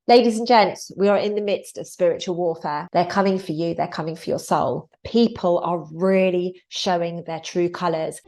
Ladies and gents, we are in the midst of spiritual warfare. They're coming for you. They're coming for your soul. People are really showing their true colors.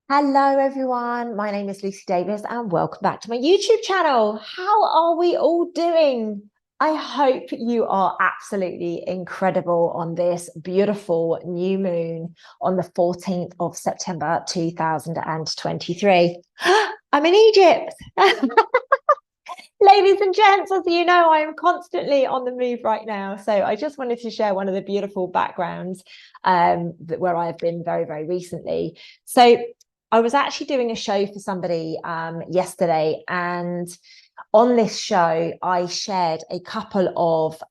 Hello, everyone. My name is Lucy Davis and welcome back to my YouTube channel. How are we all doing? I hope you are absolutely incredible on this beautiful new moon on the 14th of September 2023. I'm in Egypt. Ladies and gents, as you know, I am constantly on the move right now. So I just wanted to share one of the beautiful backgrounds where I've been very, very recently. So I was actually doing a show for somebody yesterday, and on this show, I shared a couple of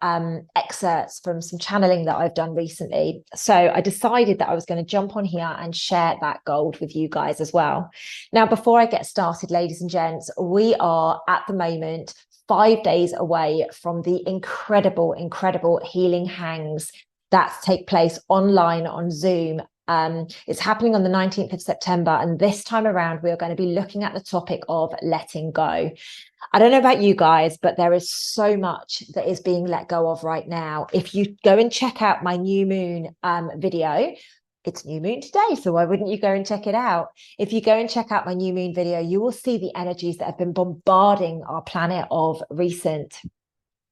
excerpts from some channeling that I've done recently. So I decided that I was going to jump on here and share that gold with you guys as well. Now, before I get started, ladies and gents, we are at the moment 5 days away from the incredible, incredible healing hangs that take place online on Zoom. It's happening on the 19th of September, and this time around we are going to be looking at the topic of letting go. I don't know about you guys, but there is so much that is being let go of right now. If you go and check out my new moon video, it's new moon today, so why wouldn't you go and check it out? If you go and check out my new moon video, you will see the energies that have been bombarding our planet of recent.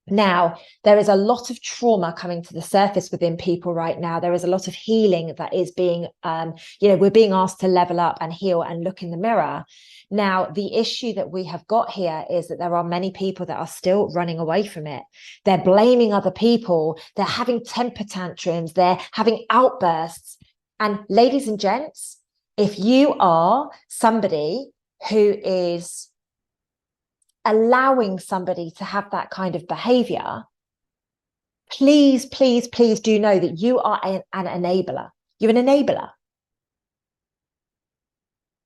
Now, there is a lot of trauma coming to the surface within people right now. There is a lot of healing that is being, we're being asked to level up and heal and look in the mirror. Now, the issue that we have got here is that there are many people that are still running away from it. They're blaming other people. They're having temper tantrums. They're having outbursts. And ladies and gents, if you are somebody who is allowing somebody to have that kind of behavior, please, please, please do know that you are an enabler. You're an enabler,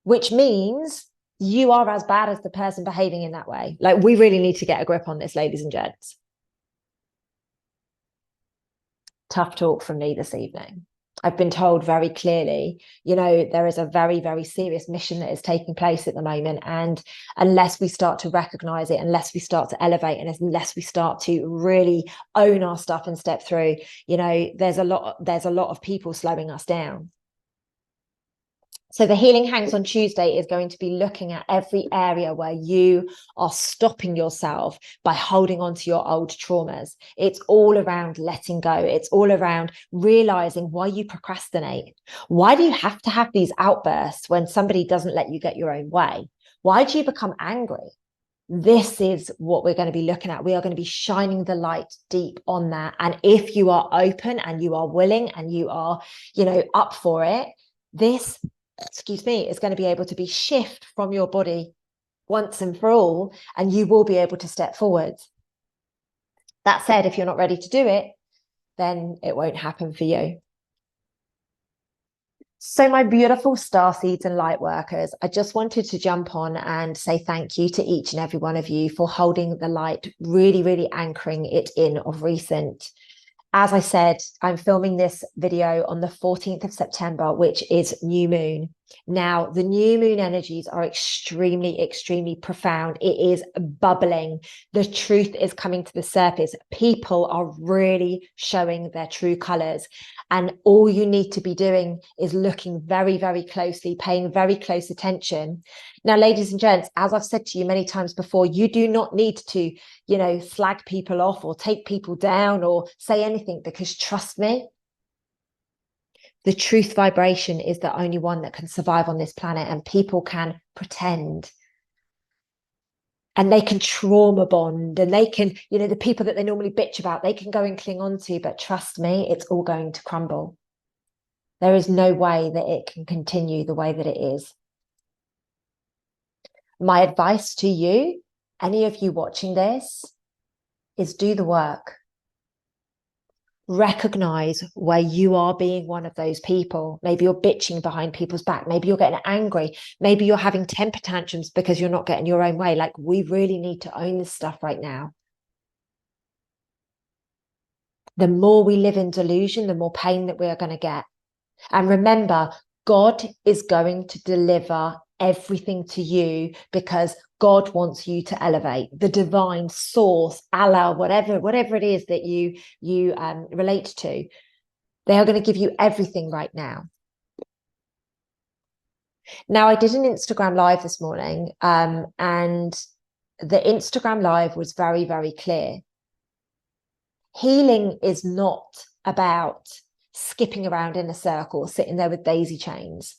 which means you are as bad as the person behaving in that way. Like, we really need to get a grip on this, ladies and gents. Tough talk from me this evening. I've been told very clearly, there is a very, very serious mission that is taking place at the moment. And unless we start to recognize it, unless we start to elevate, and unless we start to really own our stuff and step through, there's a lot of people slowing us down. So the Healing Hangs on Tuesday is going to be looking at every area where you are stopping yourself by holding on to your old traumas. It's all around letting go. It's all around realizing why you procrastinate. Why do you have to have these outbursts when somebody doesn't let you get your own way? Why do you become angry? This is what we're going to be looking at. We are going to be shining the light deep on that. And if you are open and you are willing and you are, up for it, this is going to be able to be shift from your body once and for all, and you will be able to step forward. That said, if you're not ready to do it, then it won't happen for you. So my beautiful starseeds and light workers, I just wanted to jump on and say thank you to each and every one of you for holding the light, really, really anchoring it in of recent. As I said, I'm filming this video on the 14th of September, which is new moon. Now, the new moon energies are extremely, extremely profound. It is bubbling. The truth is coming to the surface. People are really showing their true colors. And all you need to be doing is looking very, very closely, paying very close attention. Now, ladies and gents, as I've said to you many times before, you do not need to, slag people off or take people down or say anything, because trust me, the truth vibration is the only one that can survive on this planet, and people can pretend and they can trauma bond, and they can, the people that they normally bitch about, they can go and cling on to, but trust me, it's all going to crumble. There is no way that it can continue the way that it is. My advice to you, any of you watching this, is do the work. Recognize where you are being one of those people. Maybe you're bitching behind people's back. Maybe you're getting angry. Maybe you're having temper tantrums because you're not getting your own way. Like, we really need to own this stuff right now. The more we live in delusion, the more pain that we are going to get. And remember, God is going to deliver everything to you because God wants you to elevate. The divine source, Allah, whatever it is that you relate to, they are going to give you everything right now. Now, I did an Instagram live this morning, and the Instagram live was very, very clear. Healing is not about skipping around in a circle, sitting there with daisy chains.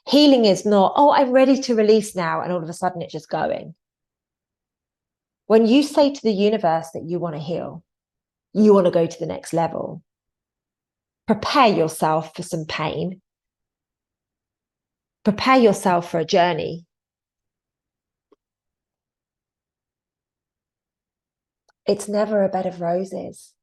Healing is not, oh, I'm ready to release now, and all of a sudden it's just going. When you say to the universe that you want to heal, you want to go to the next level, prepare yourself for some pain. Prepare yourself for a journey. It's never a bed of roses.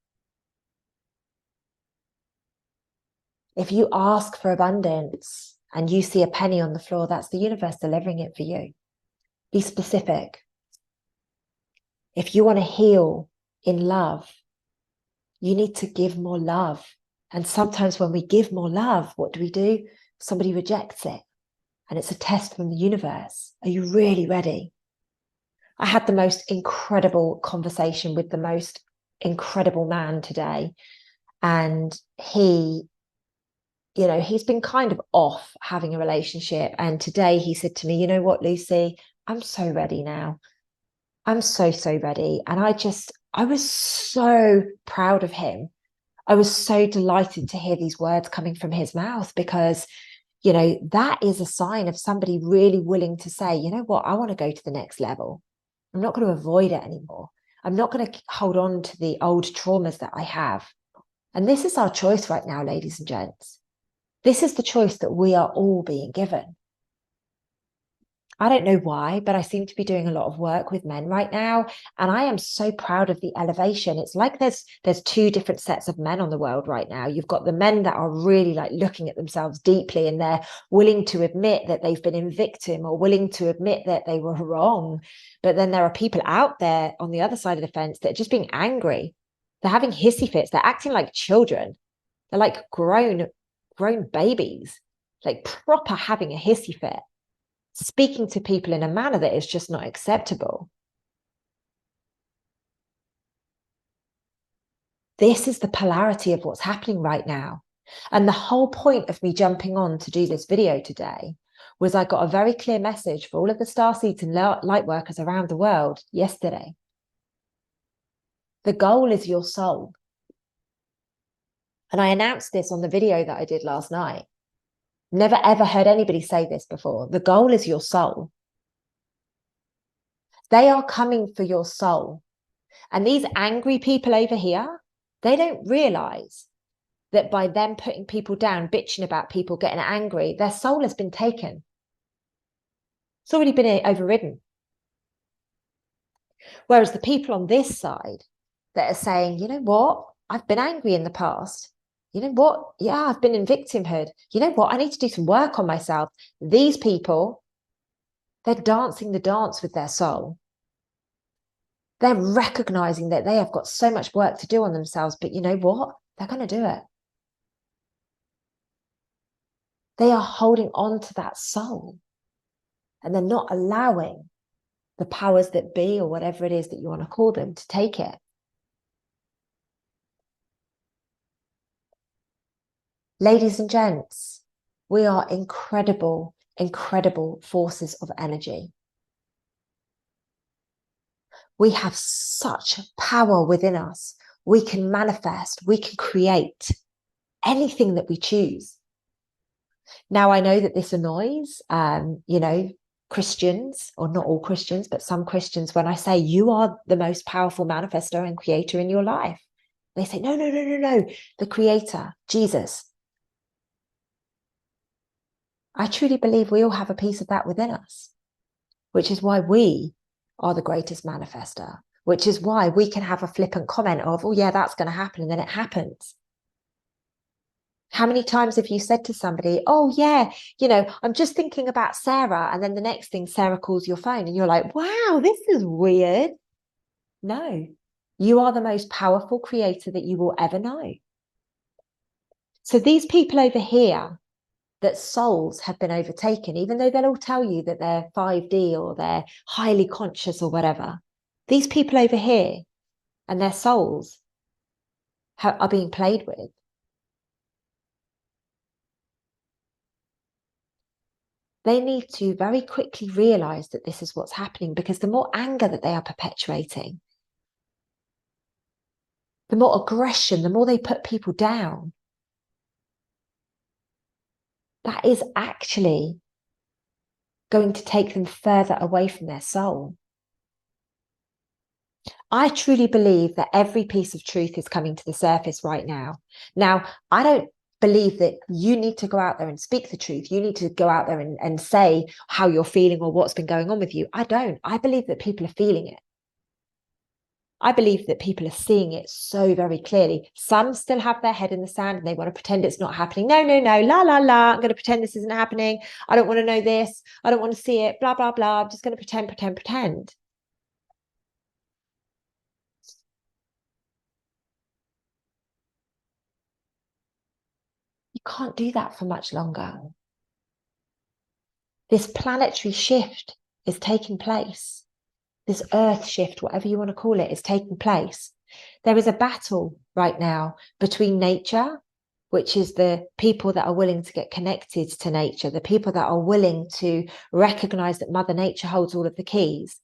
If you ask for abundance and you see a penny on the floor, that's the universe delivering it for you. Be specific. If you want to heal in love, you need to give more love. And sometimes when we give more love, what do? Somebody rejects it. And it's a test from the universe. Are you really ready? I had the most incredible conversation with the most incredible man today. And he's been kind of off having a relationship. And today he said to me, you know what, Lucy, I'm so ready now. I'm so ready. And I was so proud of him. I was so delighted to hear these words coming from his mouth because, that is a sign of somebody really willing to say, you know what, I want to go to the next level. I'm not going to avoid it anymore. I'm not going to hold on to the old traumas that I have. And this is our choice right now, ladies and gents. This is the choice that we are all being given. I don't know why, but I seem to be doing a lot of work with men right now. And I am so proud of the elevation. It's like there's two different sets of men on the world right now. You've got the men that are really like looking at themselves deeply and they're willing to admit that they've been in victim or willing to admit that they were wrong. But then there are people out there on the other side of the fence that are just being angry. They're having hissy fits. They're acting like children. They're like grown babies, like proper having a hissy fit. Speaking to people in a manner that is just not acceptable. This is the polarity of what's happening right now. And the whole point of me jumping on to do this video today was I got a very clear message for all of the starseeds and light workers around the world yesterday. The goal is your soul. And I announced this on the video that I did last night. Never ever heard anybody say this before. The goal is your soul. They are coming for your soul. And these angry people over here, they don't realize that by them putting people down, bitching about people, getting angry, their soul has been taken. It's already been overridden. Whereas the people on this side that are saying, you know what, I've been angry in the past. You know what? Yeah, I've been in victimhood. You know what? I need to do some work on myself. These people, they're dancing the dance with their soul. They're recognizing that they have got so much work to do on themselves, but you know what? They're going to do it. They are holding on to that soul and they're not allowing the powers that be or whatever it is that you want to call them to take it. Ladies and gents, we are incredible, incredible forces of energy. We have such power within us. We can manifest, we can create anything that we choose. Now, I know that this annoys, Christians, or not all Christians, but some Christians, when I say you are the most powerful manifestor and creator in your life. They say, no, the creator, Jesus. I truly believe we all have a piece of that within us, which is why we are the greatest manifestor, which is why we can have a flippant comment of, oh yeah, that's going to happen. And then it happens. How many times have you said to somebody, oh yeah, I'm just thinking about Sarah. And then the next thing, Sarah calls your phone and you're like, wow, this is weird. No, You are the most powerful creator that you will ever know. So these people over here that souls have been overtaken, even though they'll all tell you that they're 5D or they're highly conscious or whatever, these people over here and their souls are being played with. They need to very quickly realize that this is what's happening, because the more anger that they are perpetuating, the more aggression, the more they put people down, that is actually going to take them further away from their soul. I truly believe that every piece of truth is coming to the surface right now. Now, I don't believe that you need to go out there and speak the truth. You need to go out there and say how you're feeling or what's been going on with you. I don't. I believe that people are feeling it. I believe that people are seeing it so very clearly. Some still have their head in the sand and they want to pretend it's not happening. No, no, no, la, la, la. I'm going to pretend this isn't happening. I don't want to know this. I don't want to see it. Blah, blah, blah. I'm just going to pretend, pretend, pretend. You can't do that for much longer. This planetary shift is taking place. This earth shift, whatever you want to call it, is taking place. There is a battle right now between nature, which is the people that are willing to get connected to nature, the people that are willing to recognize that Mother Nature holds all of the keys.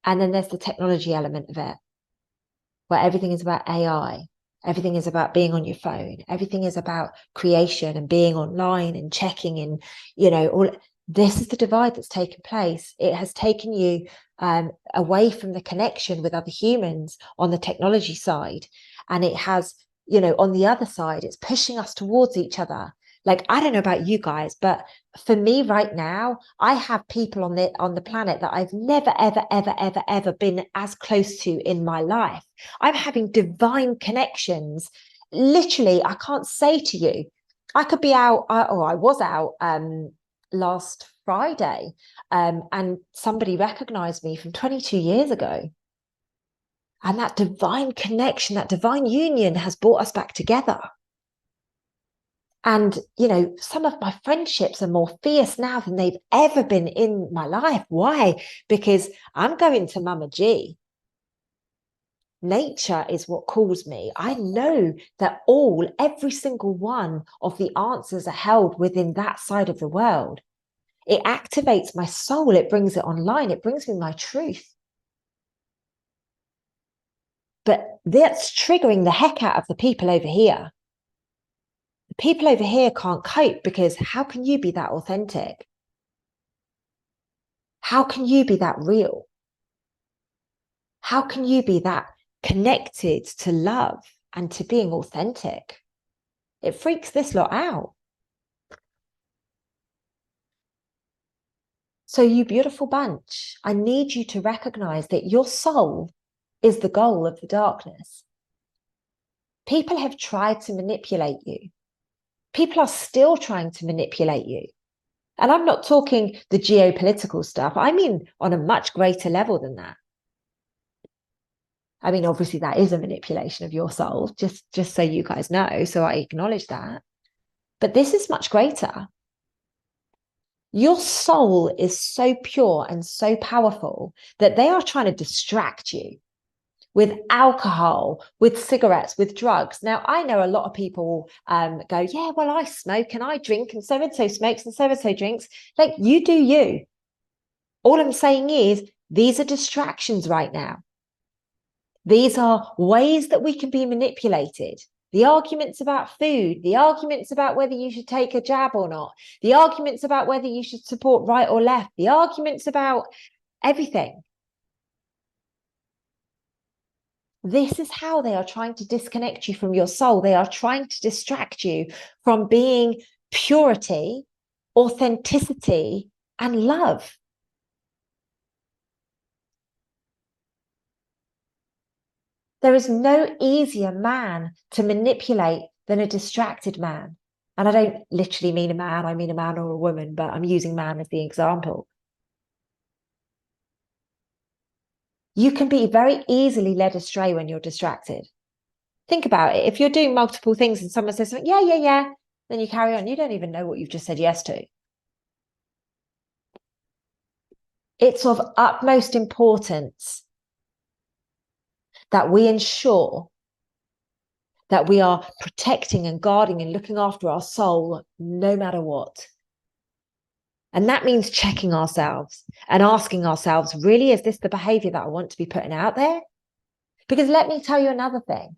And then there's the technology element of it, where everything is about AI. Everything is about being on your phone. Everything is about creation and being online and checking and, all. This is the divide that's taken place. It has taken you away from the connection with other humans on the technology side. And it has, on the other side, it's pushing us towards each other. Like, I don't know about you guys, but for me right now, I have people on the planet that I've never, ever, ever, ever, ever been as close to in my life. I'm having divine connections. Literally, I can't say to you, I could be out, I was out last Friday, and somebody recognized me from 22 years ago. And that divine connection, that divine union has brought us back together. And, some of my friendships are more fierce now than they've ever been in my life. Why? Because I'm going to Mama G. Nature is what calls me. I know that every single one of the answers are held within that side of the world. It activates my soul. It brings it online. It brings me my truth. But that's triggering the heck out of the people over here. The people over here can't cope, because how can you be that authentic? How can you be that real? How can you be that connected to love and to being authentic? It freaks this lot out. So, you beautiful bunch, I need you to recognize that your soul is the goal of the darkness. People have tried to manipulate you. People are still trying to manipulate you. And I'm not talking the geopolitical stuff. I mean, on a much greater level than that. I mean, obviously, that is a manipulation of your soul, just so you guys know. So I acknowledge that. But this is much greater. Your soul is so pure and so powerful that they are trying to distract you with alcohol, with cigarettes, with drugs. Now, I know a lot of people go, yeah, well, I smoke and I drink and so-and-so smokes and so-and-so drinks. Like, you do you. All I'm saying is these are distractions right now. These are ways that we can be manipulated. The arguments about food, the arguments about whether you should take a jab or not, the arguments about whether you should support right or left, the arguments about everything. This is how they are trying to disconnect you from your soul. They are trying to distract you from being purity, authenticity, and love. There is no easier man to manipulate than a distracted man. And I don't literally mean a man, I mean a man or a woman, but I'm using man as the example. You can be very easily led astray when you're distracted. Think about it. If you're doing multiple things and someone says, yeah, then you carry on. You don't even know what you've just said yes to. It's of utmost importance that we ensure that we are protecting and guarding and looking after our soul no matter what. And that means checking ourselves and asking ourselves, really, is this the behavior that I want to be putting out there? Because let me tell you another thing.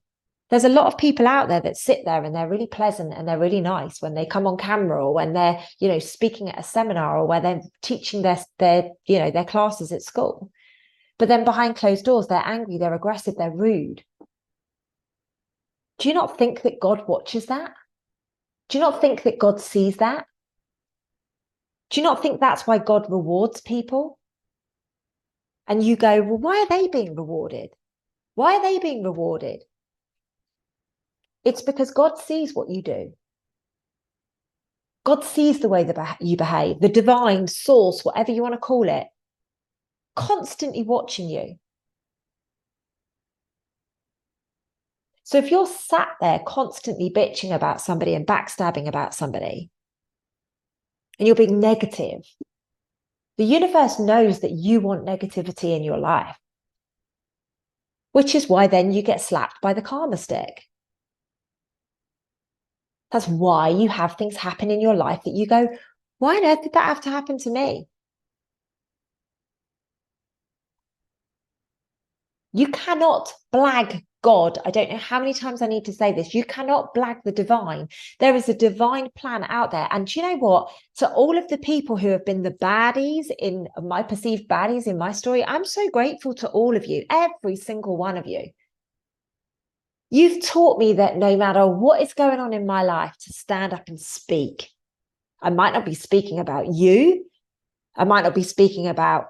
There's a lot of people out there that sit there and they're really pleasant and they're really nice when they come on camera, or when they're, speaking at a seminar, or where they're teaching their classes at school. But then behind closed doors, they're angry, they're aggressive, they're rude. Do you not think that God watches that? Do you not think that God sees that? Do you not think that's why God rewards people? And you go, well, why are they being rewarded? Why are they being rewarded? It's because God sees what you do. God sees the way that you behave, the divine source, whatever you want to call it, constantly watching you. So if you're sat there constantly bitching about somebody and backstabbing about somebody, and you're being negative, the universe knows that you want negativity in your life, which is why then you get slapped by the karma stick. That's why you have things happen in your life that you go, why on earth did that have to happen to me? You cannot blag God. I don't know how many times I need to say this. You cannot blag the divine. There is a divine plan out there. And do you know what? To all of the people who have been the baddies in my perceived baddies in my story, I'm so grateful to all of you, every single one of you. You've taught me that no matter what is going on in my life, to stand up and speak. I might not be speaking about you. I might not be speaking about,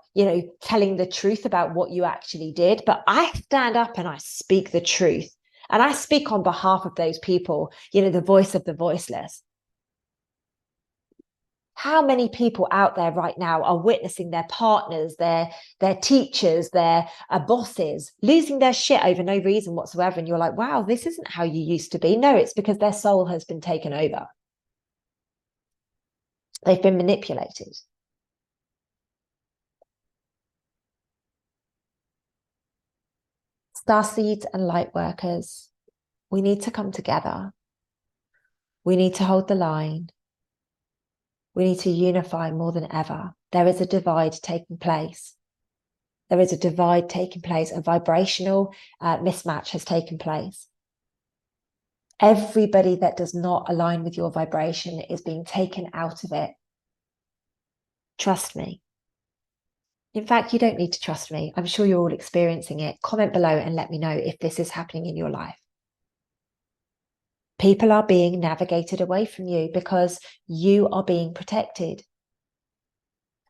telling the truth about what you actually did, but I stand up and I speak the truth. And I speak on behalf of those people, the voice of the voiceless. How many people out there right now are witnessing their partners, their teachers, their bosses losing their shit over no reason whatsoever? And you're like, wow, this isn't how you used to be. No, it's because their soul has been taken over. They've been manipulated. Starseeds and lightworkers, we need to come together. We need to hold the line. We need to unify more than ever. There is a divide taking place. There is a divide taking place. A vibrational mismatch has taken place. Everybody that does not align with your vibration is being taken out of it. Trust me. In fact, you don't need to trust me. I'm sure you're all experiencing it. Comment below and let me know if this is happening in your life. People are being navigated away from you because you are being protected.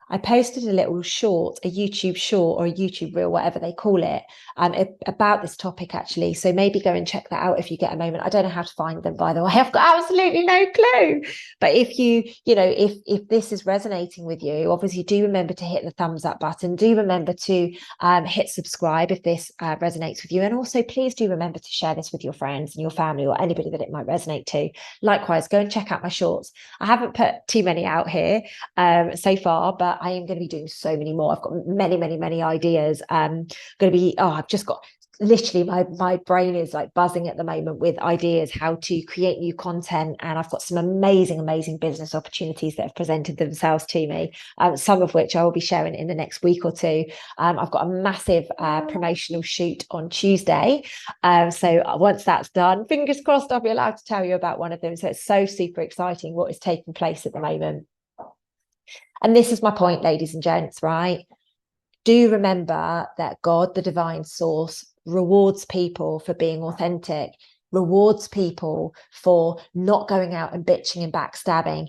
I posted a little short, a YouTube short or a YouTube reel, whatever they call it, about this topic actually. So maybe go and check that out if you get a moment. I don't know how to find them, by the way. I've got absolutely no clue. But if if this is resonating with you, obviously do remember to hit the thumbs up button. Do remember to hit subscribe if this resonates with you. And also please do remember to share this with your friends and your family or anybody that it might resonate to. Likewise, go and check out my shorts. I haven't put too many out here so far, but I am going to be doing so many more. I've got many ideas. I've just got literally my brain is like buzzing at the moment with ideas how to create new content, and I've got some amazing business opportunities that have presented themselves to me, some of which I will be sharing in the next week or two. I've got a massive promotional shoot on Tuesday, so once that's done, fingers crossed, I'll be allowed to tell you about one of them. So it's so super exciting what is taking place at the moment. And this is my point, ladies and gents, right? Do remember that God, the divine source, rewards people for being authentic, rewards people for not going out and bitching and backstabbing.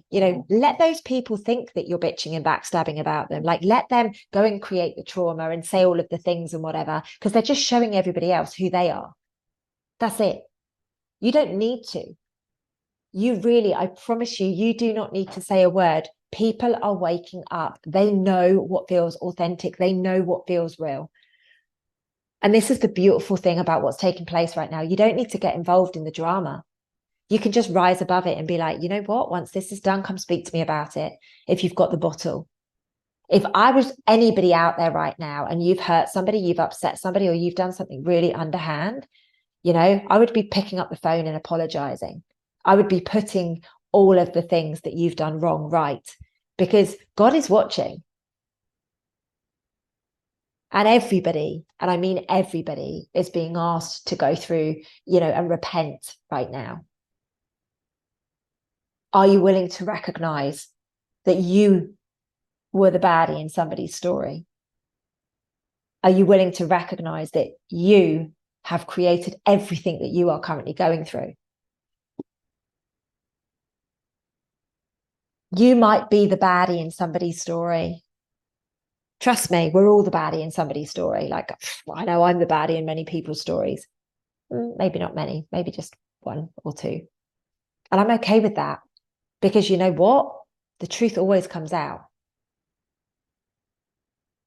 Let those people think that you're bitching and backstabbing about them. Like, let them go and create the trauma and say all of the things and whatever, because they're just showing everybody else who they are. That's it. You don't need to. I promise you, you do not need to say a word. People are waking up. They know what feels authentic. They know what feels real. And this is the beautiful thing about what's taking place right now. You don't need to get involved in the drama. You can just rise above it and be like, you know what? Once this is done, come speak to me about it. If you've got the bottle. If I was anybody out there right now and you've hurt somebody, you've upset somebody, or you've done something really underhand, you know, I would be picking up the phone and apologizing. I would be putting all of the things that you've done wrong right, because God is watching. And everybody, and I mean everybody, is being asked to go through, you know, and repent right now. Are you willing to recognize that you were the baddie in somebody's story? Are you willing to recognize that you have created everything that you are currently going through? You might be the baddie in somebody's story. Trust me, we're all the baddie in somebody's story. Like, I know I'm the baddie in many people's stories. Maybe not many, maybe just one or two. And I'm okay with that, because you know what? The truth always comes out.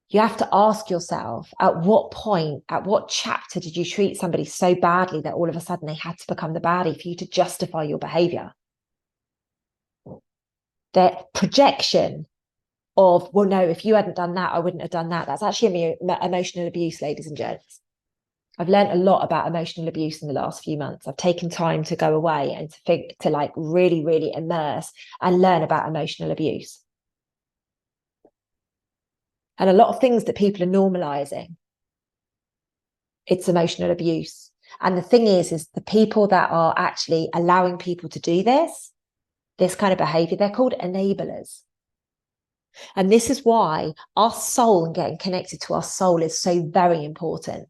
You have to ask yourself, at what point, at what chapter did you treat somebody so badly that all of a sudden they had to become the baddie for you to justify your behavior? Their projection of, well, no, if you hadn't done that, I wouldn't have done that. That's actually emotional abuse, ladies and gents. I've learned a lot about emotional abuse in the last few months. I've taken time to go away and to like really, really immerse and learn about emotional abuse. And a lot of things that people are normalizing, it's emotional abuse. And the thing is the people that are actually allowing people to do this kind of behavior, they're called enablers. And this is why our soul and getting connected to our soul is so very important.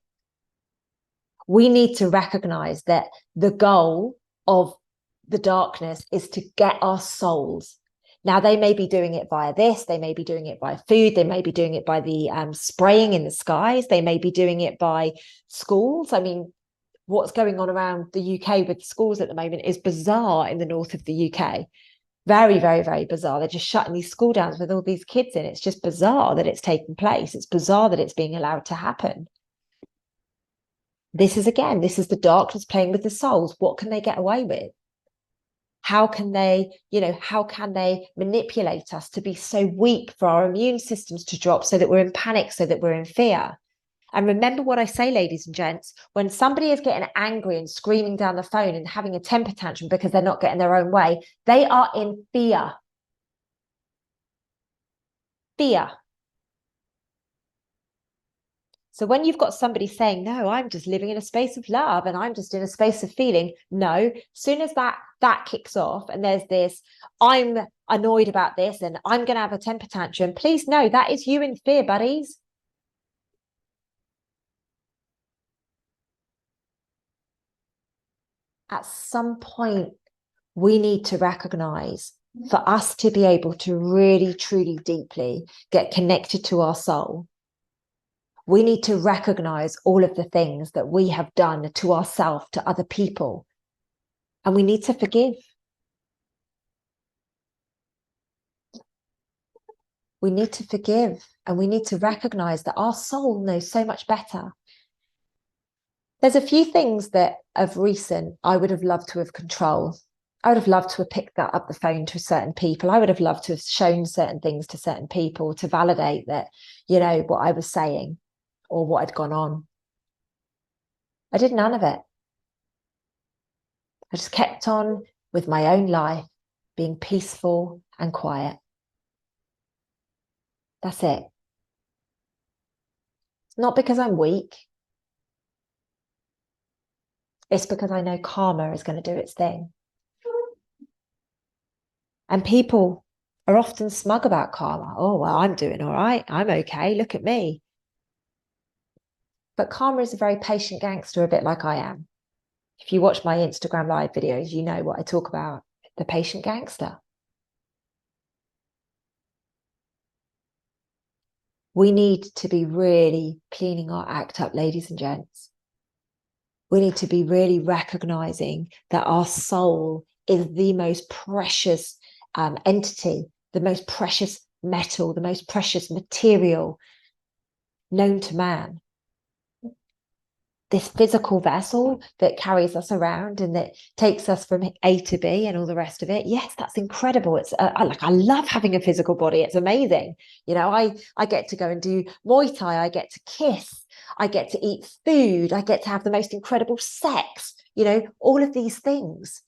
We need to recognize that the goal of the darkness is to get our souls. Now, they may be doing it via this, they may be doing it by food, they may be doing it by the spraying in the skies, they may be doing it by schools. I mean, what's going on around the UK with schools at the moment is bizarre in the north of the UK. Very, very, very bizarre. They're just shutting these school downs with all these kids in. It's just bizarre that it's taking place. It's bizarre that it's being allowed to happen. This is the darkness playing with the souls. What can they get away with? How can they manipulate us to be so weak for our immune systems to drop, so that we're in panic, so that we're in fear? And remember what I say, ladies and gents, when somebody is getting angry and screaming down the phone and having a temper tantrum because they're not getting their own way, they are in fear. Fear. So when you've got somebody saying, no, I'm just living in a space of love and I'm just in a space of feeling, no, as soon as that kicks off and there's this, I'm annoyed about this and I'm going to have a temper tantrum, please know that is you in fear, buddies. At some point, we need to recognize, for us to be able to really, truly, deeply get connected to our soul, we need to recognize all of the things that we have done to ourselves, to other people, and we need to forgive. We need to forgive, and we need to recognize that our soul knows so much better. There's a few things that of recent I would have loved to have controlled. I would have loved to have picked up the phone to certain people. I would have loved to have shown certain things to certain people to validate that, you know, what I was saying or what had gone on. I did none of it. I just kept on with my own life, being peaceful and quiet. That's it. It's not because I'm weak. It's because I know karma is going to do its thing. And people are often smug about karma. Oh, well, I'm doing all right. I'm okay. Look at me. But karma is a very patient gangster, a bit like I am. If you watch my Instagram live videos, you know what I talk about, the patient gangster. We need to be really cleaning our act up, ladies and gents. We need to be really recognizing that our soul is the most precious entity, the most precious metal, the most precious material known to man. this physical vessel that carries us around and that takes us from A to B and all the rest of it. Yes, that's incredible. It's I love having a physical body. It's amazing. You know, I get to go and do Muay Thai. I get to kiss. I get to eat food. I get to have the most incredible sex. You know, all of these things.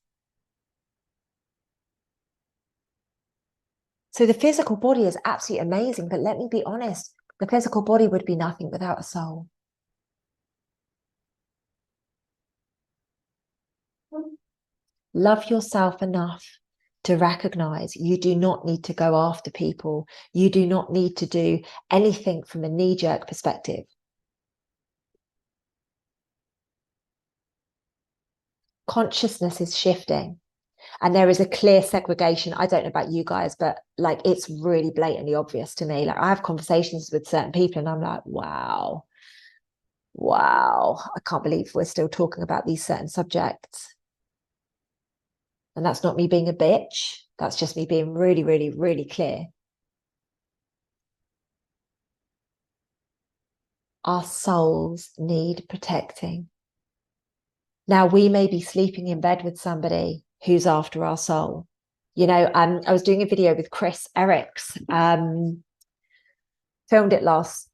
So the physical body is absolutely amazing. But let me be honest, the physical body would be nothing without a soul. Love yourself enough to recognize you do not need to go after people. You do not need to do anything from a knee-jerk perspective. Consciousness is shifting and there is a clear segregation. I don't know about you guys, but like it's really blatantly obvious to me. Like I have conversations with certain people and I'm like, wow, I can't believe we're still talking about these certain subjects. And that's not me being a bitch. That's just me being really, really, really clear. Our souls need protecting. Now, we may be sleeping in bed with somebody who's after our soul. You know, I was doing a video with Chris Ericks, filmed it last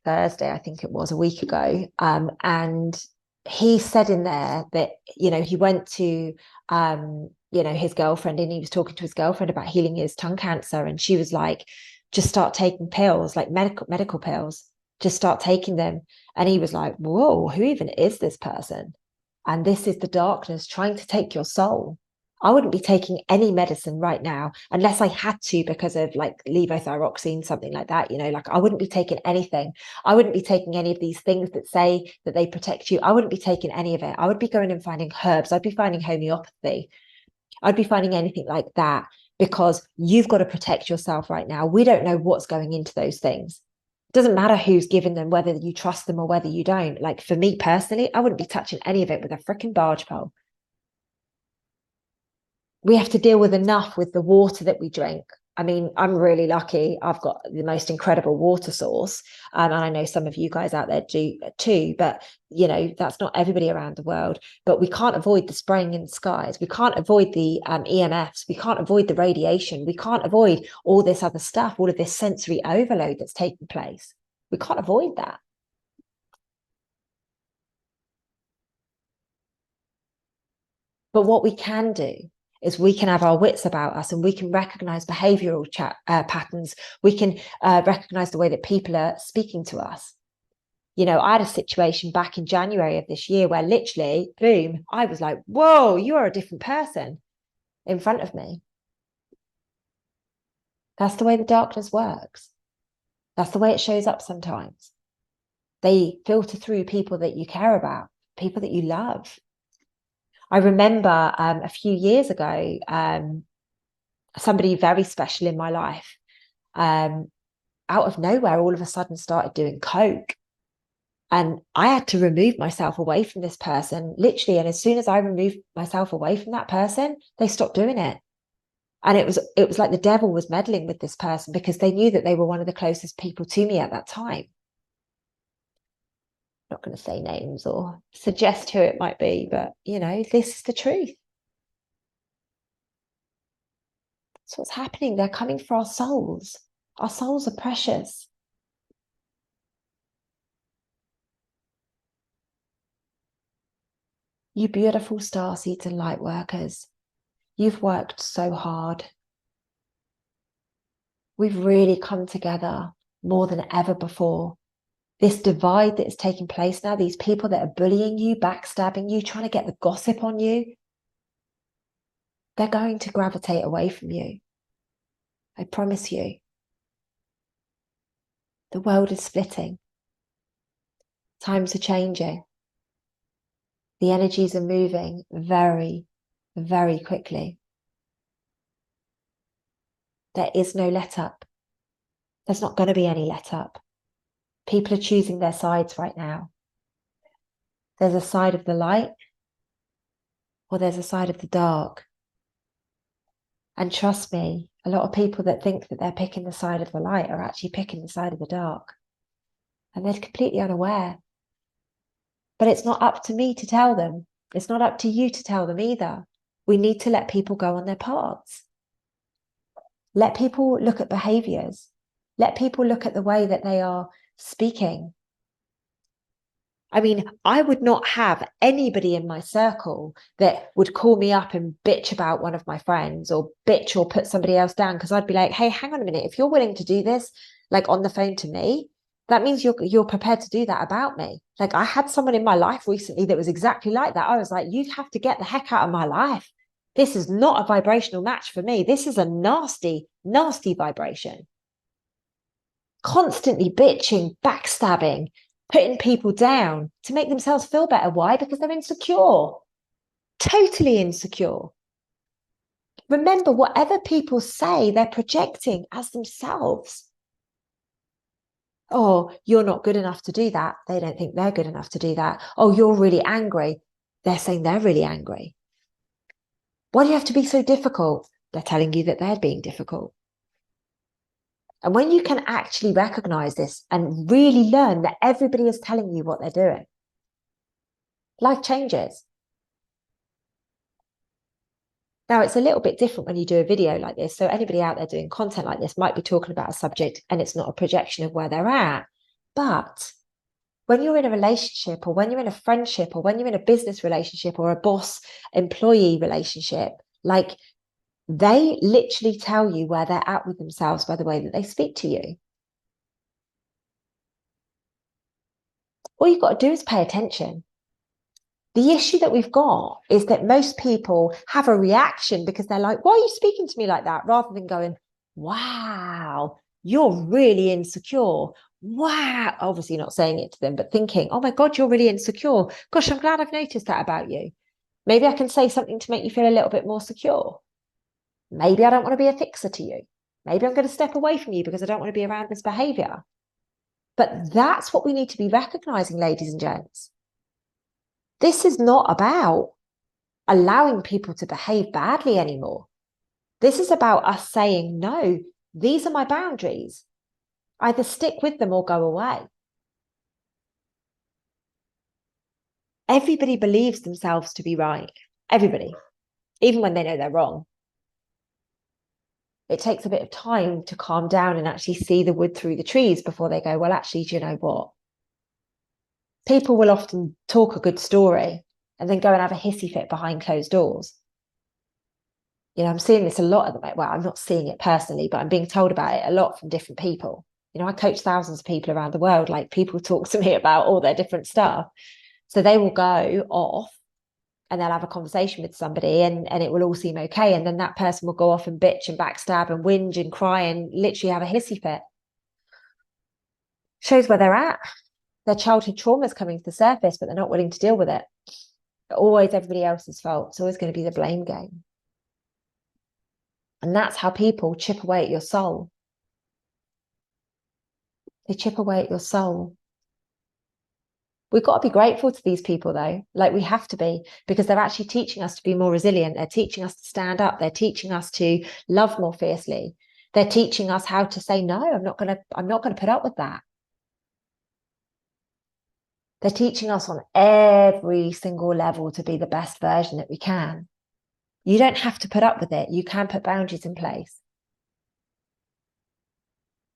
Thursday, I think it was a week ago. And he said in there that, you know, he went to, you know, his girlfriend and he was talking to his girlfriend about healing his tongue cancer. And she was like, just start taking pills, like medical pills, just start taking them. And he was like, whoa, who even is this person? And this is the darkness trying to take your soul. I wouldn't be taking any medicine right now unless I had to because of like levothyroxine, something like that. You know, like I wouldn't be taking anything. I wouldn't be taking any of these things that say that they protect you. I wouldn't be taking any of it. I would be going and finding herbs. I'd be finding homeopathy. I'd be finding anything like that because you've got to protect yourself right now. We don't know what's going into those things. It doesn't matter who's given them, whether you trust them or whether you don't. Like for me personally, I wouldn't be touching any of it with a freaking barge pole. We have to deal with enough with the water that we drink. I mean, I'm really lucky. I've got the most incredible water source. And I know some of you guys out there do too, but you know, that's not everybody around the world. But we can't avoid the spraying in the skies. We can't avoid the EMFs. We can't avoid the radiation. We can't avoid all this other stuff, all of this sensory overload that's taking place. We can't avoid that. But what we can do is we can have our wits about us and we can recognize behavioral patterns. We can recognize the way that people are speaking to us. You know, I had a situation back in January of this year where literally, boom, I was like, whoa, you are a different person in front of me. That's the way the darkness works. That's the way it shows up sometimes. They filter through people that you care about, people that you love. I remember a few years ago, somebody very special in my life, out of nowhere, all of a sudden started doing coke. And I had to remove myself away from this person, literally. And as soon as I removed myself away from that person, they stopped doing it. And it was like the devil was meddling with this person because they knew that they were one of the closest people to me at that time. Not going to say names or suggest who it might be, but you know, this is the truth. That's what's happening. They're coming for our souls. Our souls are precious. You beautiful starseeds and light workers, you've worked so hard. We've really come together more than ever before. This divide that is taking place now, these people that are bullying you, backstabbing you, trying to get the gossip on you, they're going to gravitate away from you. I promise you. The world is splitting. Times are changing. The energies are moving very, very quickly. There is no let up. There's not going to be any let up. People are choosing their sides right now. There's a side of the light or there's a side of the dark. And trust me, a lot of people that think that they're picking the side of the light are actually picking the side of the dark. And they're completely unaware. But it's not up to me to tell them. It's not up to you to tell them either. We need to let people go on their paths. Let people look at behaviors. Let people look at the way that they are speaking. I mean, I would not have anybody in my circle that would call me up and bitch about one of my friends or bitch or put somebody else down, because I'd be like, hey, hang on a minute. If you're willing to do this, like on the phone to me, that means you're prepared to do that about me. Like, I had someone in my life recently that was exactly like that. I was like, you have to get the heck out of my life. This is not a vibrational match for me. This is a nasty, nasty vibration. Constantly bitching, backstabbing, putting people down to make themselves feel better. Why? Because they're insecure. Totally insecure. Remember, whatever people say, they're projecting as themselves. Oh, you're not good enough to do that. They don't think they're good enough to do that. Oh, you're really angry. They're saying they're really angry. Why do you have to be so difficult? They're telling you that they're being difficult. And when you can actually recognize this and really learn that everybody is telling you what they're doing, life changes. Now, it's a little bit different when you do a video like this. So anybody out there doing content like this might be talking about a subject and it's not a projection of where they're at. But when you're in a relationship, or when you're in a friendship, or when you're in a business relationship, or a boss-employee relationship, like, they literally tell you where they're at with themselves by the way that they speak to you. All you've got to do is pay attention. The issue that we've got is that most people have a reaction because they're like, why are you speaking to me like that? Rather than going, wow, you're really insecure. Wow. Obviously not saying it to them, but thinking, oh my God, you're really insecure. Gosh, I'm glad I've noticed that about you. Maybe I can say something to make you feel a little bit more secure. Maybe I don't want to be a fixer to you. Maybe I'm going to step away from you because I don't want to be around this behavior. But that's what we need to be recognizing, ladies and gents. This is not about allowing people to behave badly anymore. This is about us saying, no, these are my boundaries. Either stick with them or go away. Everybody believes themselves to be right. Everybody, even when they know they're wrong. It takes a bit of time to calm down and actually see the wood through the trees before they go, well, actually, do you know what? People will often talk a good story and then go and have a hissy fit behind closed doors. You know, I'm seeing this a lot at the moment. Well, I'm not seeing it personally, but I'm being told about it a lot from different people. You know, I coach thousands of people around the world. Like, people talk to me about all their different stuff. So they will go off and they'll have a conversation with somebody and it will all seem okay. And then that person will go off and bitch and backstab and whinge and cry and literally have a hissy fit. Shows where they're at. Their childhood trauma is coming to the surface, but they're not willing to deal with it. Always everybody else's fault. It's always going to be the blame game. And that's how people chip away at your soul. They chip away at your soul. We've got to be grateful to these people, though. Like, we have to be, because they're actually teaching us to be more resilient. They're teaching us to stand up. They're teaching us to love more fiercely. They're teaching us how to say, no, I'm not going to put up with that. They're teaching us on every single level to be the best version that we can. You don't have to put up with it. You can put boundaries in place.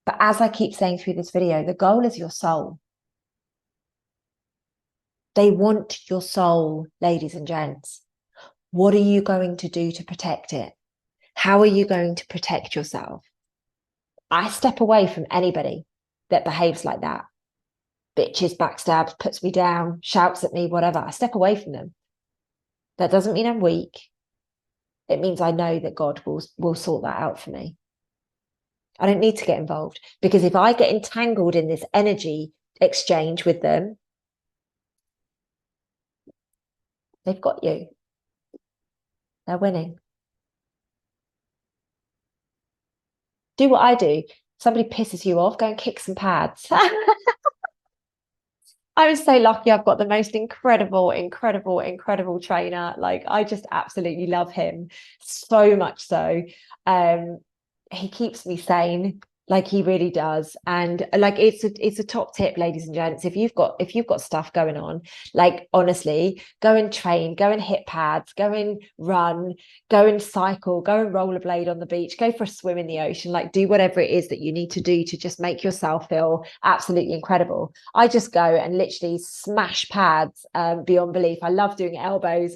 But as I keep saying through this video, the goal is your soul. They want your soul, ladies and gents. What are you going to do to protect it? How are you going to protect yourself? I step away from anybody that behaves like that. Bitches, backstabs, puts me down, shouts at me, whatever. I step away from them. That doesn't mean I'm weak. It means I know that God will sort that out for me. I don't need to get involved, because if I get entangled in this energy exchange with them, they've got you. They're winning. Do what I do. Somebody pisses you off, go and kick some pads. I'm so lucky. I've got the most incredible trainer. Like, I just absolutely love him so much so. He keeps me sane. Like he really does. And like it's a top tip, ladies and gents. If you've got stuff going on, like honestly, go and train, go and hit pads, go and run, go and cycle, go and rollerblade on the beach, go for a swim in the ocean, like do whatever it is that you need to do to just make yourself feel absolutely incredible. I just go and literally smash pads beyond belief. I love doing elbows.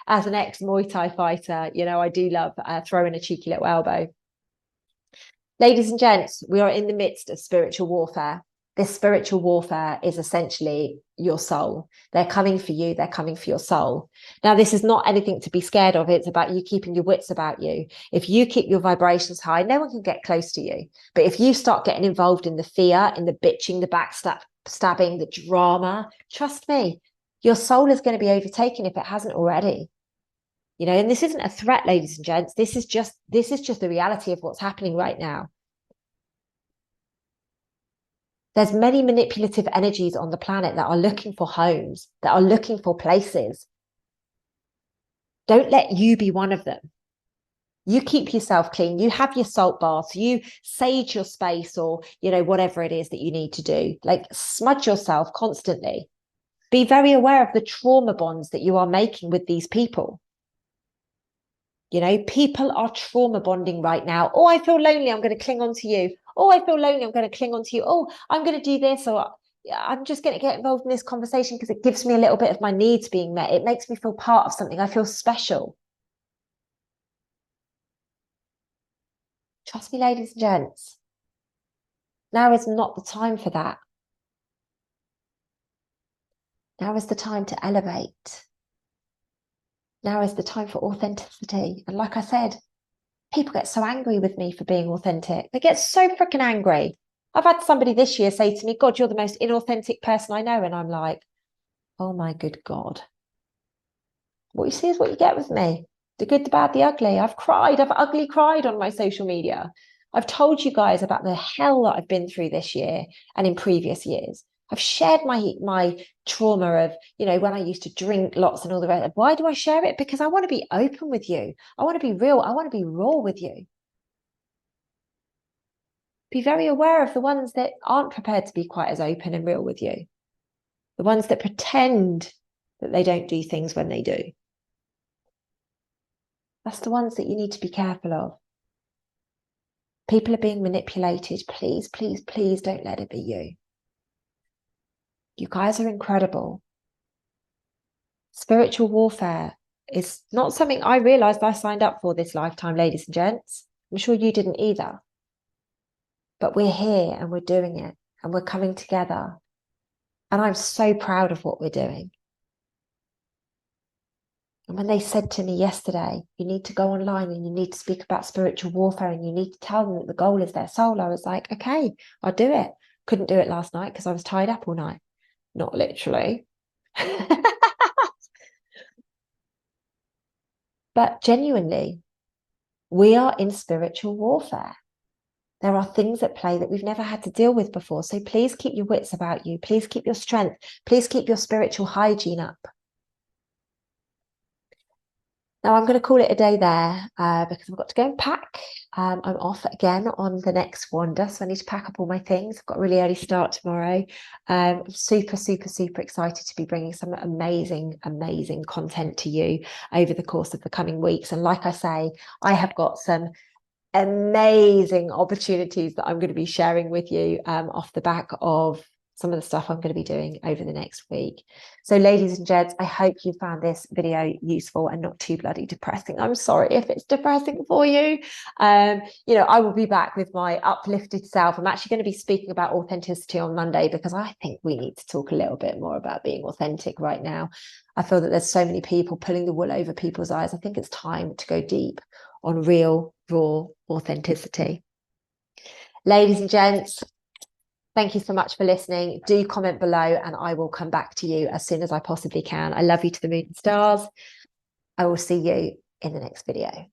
As an ex Muay Thai fighter, you know, I do love throwing a cheeky little elbow. Ladies and gents, we are in the midst of spiritual warfare. This spiritual warfare is essentially your soul. They're coming for you. They're coming for your soul. Now, this is not anything to be scared of. It's about you keeping your wits about you. If you keep your vibrations high, no one can get close to you. But if you start getting involved in the fear, in the bitching, the backstabbing, the drama, trust me, your soul is going to be overtaken if it hasn't already. You know, and this isn't a threat, ladies and gents. This is just the reality of what's happening right now. There's many manipulative energies on the planet that are looking for homes, that are looking for places. Don't let you be one of them. You keep yourself clean. You have your salt baths. You sage your space, or, you know, whatever it is that you need to do. Like, smudge yourself constantly. Be very aware of the trauma bonds that you are making with these people. You know, people are trauma bonding right now. Oh, I feel lonely, I'm going to cling on to you. Oh, I feel lonely, I'm going to cling on to you. Oh, I'm going to do this, or I'm just going to get involved in this conversation because it gives me a little bit of my needs being met. It makes me feel part of something. I feel special. Trust me, ladies and gents, now is not the time for that. Now is the time to elevate. Now is the time for authenticity. And like I said, people get so angry with me for being authentic. They get so freaking angry. I've had somebody this year say to me, God, you're the most inauthentic person I know. And I'm like, oh my good God. What you see is what you get with me. The good, the bad, the ugly. I've ugly cried on my social media. I've told you guys about the hell that I've been through this year and in previous years. I've shared my trauma of, you know, when I used to drink lots and all the rest. Why do I share it? Because I want to be open with you. I want to be real. I want to be raw with you. Be very aware of the ones that aren't prepared to be quite as open and real with you. The ones that pretend that they don't do things when they do. That's the ones that you need to be careful of. People are being manipulated. Please, please, please don't let it be you. You guys are incredible. Spiritual warfare is not something I realized I signed up for this lifetime, ladies and gents. I'm sure you didn't either. But we're here and we're doing it and we're coming together. And I'm so proud of what we're doing. And when they said to me yesterday, you need to go online and you need to speak about spiritual warfare and you need to tell them that the goal is their soul, I was like, okay, I'll do it. Couldn't do it last night because I was tied up all night. Not literally. But genuinely, we are in spiritual warfare. There are things at play that we've never had to deal with before. So please keep your wits about you. Please keep your strength. Please keep your spiritual hygiene up. Now I'm going to call it a day there because I've got to go and pack. I'm off again on the next wander, so I need to pack up all my things. I've got a really early start tomorrow. I'm super, super, super excited to be bringing some amazing, amazing content to you over the course of the coming weeks. And like I say, I have got some amazing opportunities that I'm going to be sharing with you off the back of some of the stuff I'm going to be doing over the next week. So ladies and gents, I hope you found this video useful and not too bloody depressing. I'm sorry if it's depressing for you. You know, I will be back with my uplifted self. I'm actually going to be speaking about authenticity on Monday because I think we need to talk a little bit more about being authentic right now. I feel that there's so many people pulling the wool over people's eyes. I think it's time to go deep on real, raw authenticity. Ladies and gents, thank you so much for listening. Do comment below and I will come back to you as soon as I possibly can. I love you to the moon and stars. I will see you in the next video.